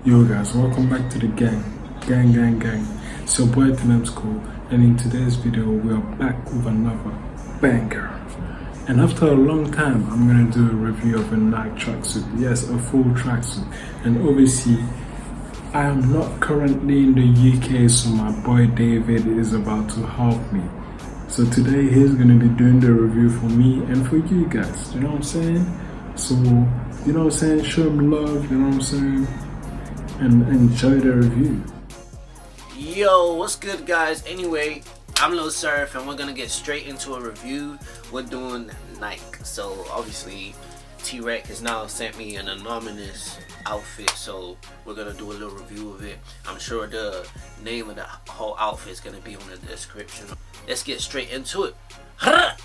Yo guys, welcome back to the gang. It's your boy Tinem's Cool, and in today's video we are back with another banger. And after a long time, I'm gonna do a review of a Nike tracksuit. Yes, a full tracksuit. And obviously, I am not currently in the UK, so my boy David is about to help me. So today he's gonna be doing the review for me and for you guys. You know what I'm saying? So, you know what I'm saying? Show him love. You know what I'm saying? And enjoy the review. Yo, what's good guys? Anyway, I'm Lil Surf and we're gonna get straight into a review. We're doing Nike. So obviously T-Rex has now sent me an anonymous outfit, so we're gonna do a little review of it. I'm sure the name of the whole outfit is gonna be on the description. Let's get straight into it. Wow,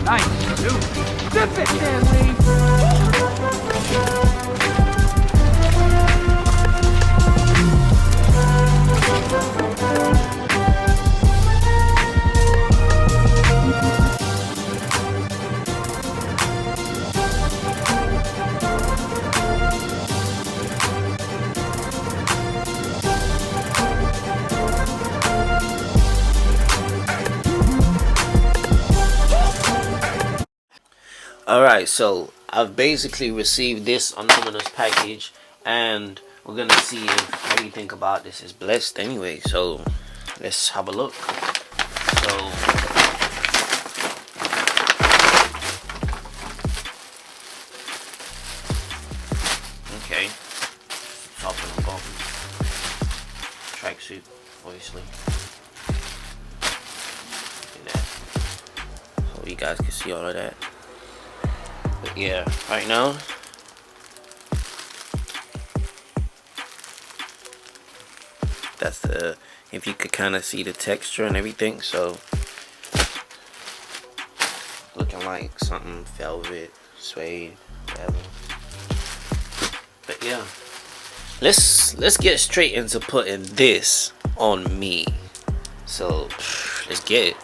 nice suit. Zip it, Stanley. Alright, so I've basically received this anonymous package and we're gonna see if everything about this is blessed anyway. So let's have a look. So okay, top and the bottom, tracksuit obviously. Look at that. So you guys can see all of that. But yeah, right now that's the, if you could kind of see the texture and everything, so looking like something velvet, suede, whatever. But yeah, let's get straight into putting this on me. So let's get it.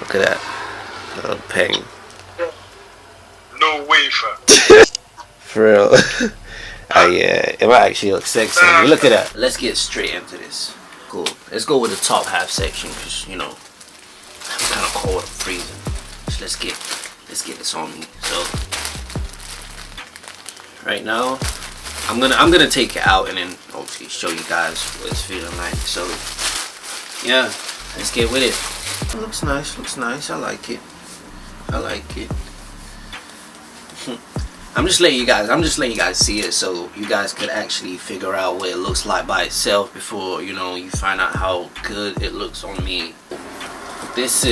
Look at that little ping. No way, fam. For real. Oh yeah, it might actually look sexy. Look at that. Let's get straight into this. Cool. Let's go with the top half section, cause you know I'm kind of cold, I'm freezing. So let's get this on me. So right now, I'm gonna take it out and then obviously show you guys what it's feeling like. So yeah, let's get with it. It looks nice. Looks nice. I like it. I like it. I'm just letting you guys see it so you guys could actually figure out what it looks like by itself before, you know, you find out how good it looks on me. This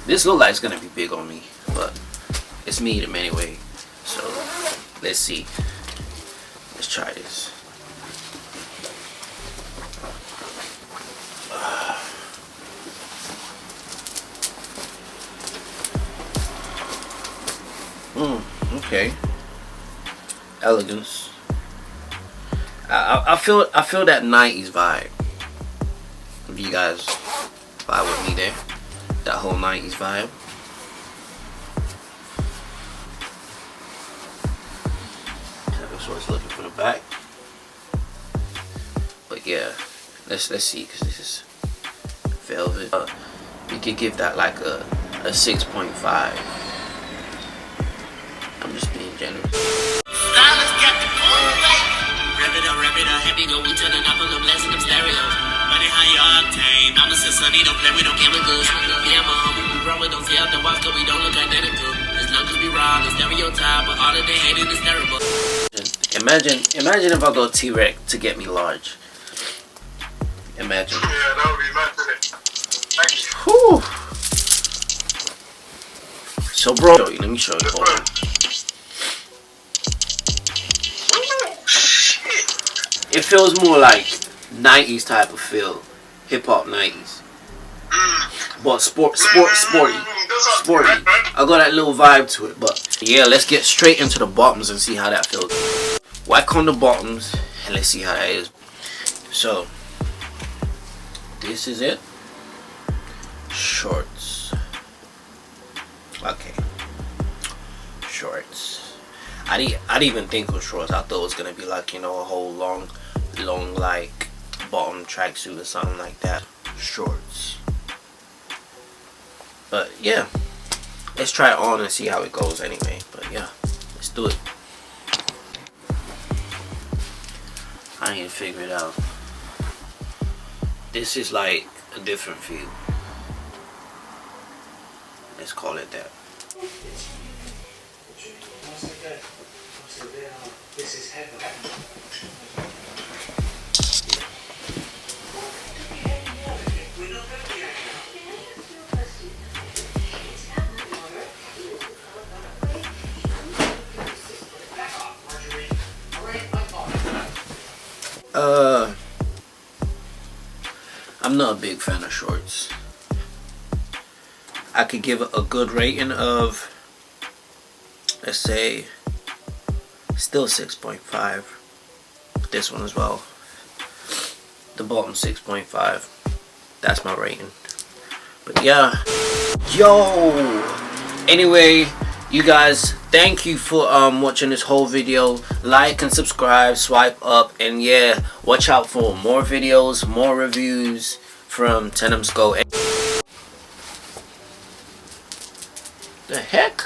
looks like it's gonna be big on me, but it's medium anyway. So let's see. Let's try this. Okay. Elegance. I feel that 90s vibe. If you guys vibe with me there, that whole 90s vibe. That's what it's looking from the back. But yeah, let's see, cause this is velvet. You could give that like a 6.5. I'm just being generous. Stylist got the cool way. Rev it up, happy go. We turning up on the blessing of stereo. Money high octane. Mama said, sonny, don't play with no chemicals. Yeah, mom, we run with those hell the watch, cause we don't look identical. As long as we ride, no stereotype, but all of the hating is terrible. Imagine if I go T-Rex to get me large. Imagine. Yeah, that would be mad, wouldn't it? Thank you. Whew. So bro, let me show you. Hold on. It feels more like 90s type of feel, hip hop 90s, but sporty. I got that little vibe to it. But yeah, let's get straight into the bottoms and see how that feels. Whack on the bottoms and let's see how that is. So this is it. Shorts. Okay. shorts. I didn't even think it was shorts. I thought it was gonna be like, you know, a whole long like bottom tracksuit or something like that. Shorts. But yeah, let's try it on and see how it goes anyway. But yeah, let's do it. I need to figure it out. This is like a different feel. Let's call it that. This is heaven. I'm not a big fan of shorts. I could give it a good rating of, let's say, still 6.5. This one as well. The bottom 6.5. That's my rating. But yeah, yo. Anyway, you guys, thank you for watching this whole video. Like and subscribe, swipe up, and yeah, watch out for more videos, more reviews from Tenham's Go. The heck?